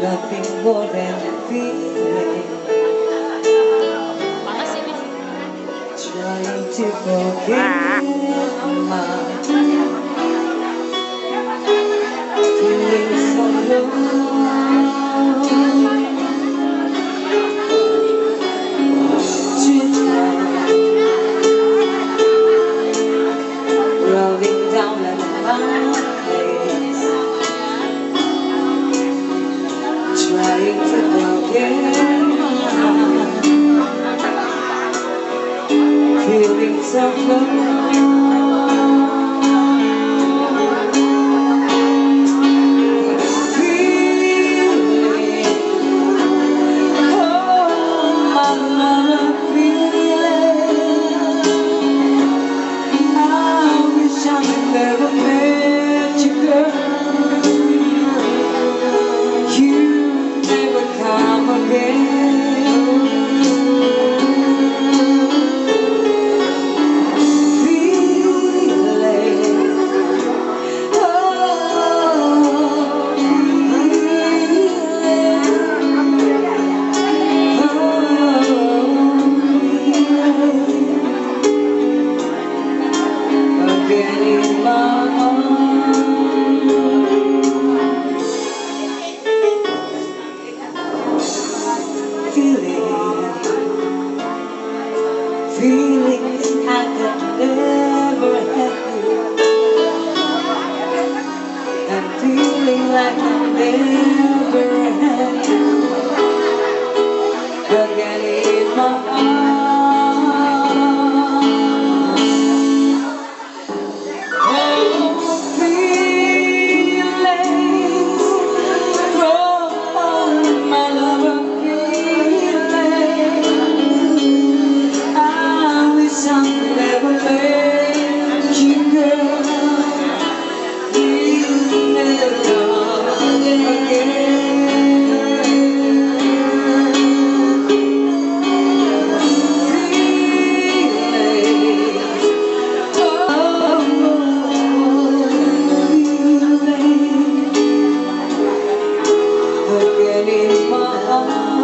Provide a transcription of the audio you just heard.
Nothing more than a feeling. Trying to forget my feelings so low. Rolling down my face, trying to forget feelings so low. Never met you, girl. You never come again. Feeling, oh, again in my feelings I could never have you. I'm feeling like I never had you. Again in my again in my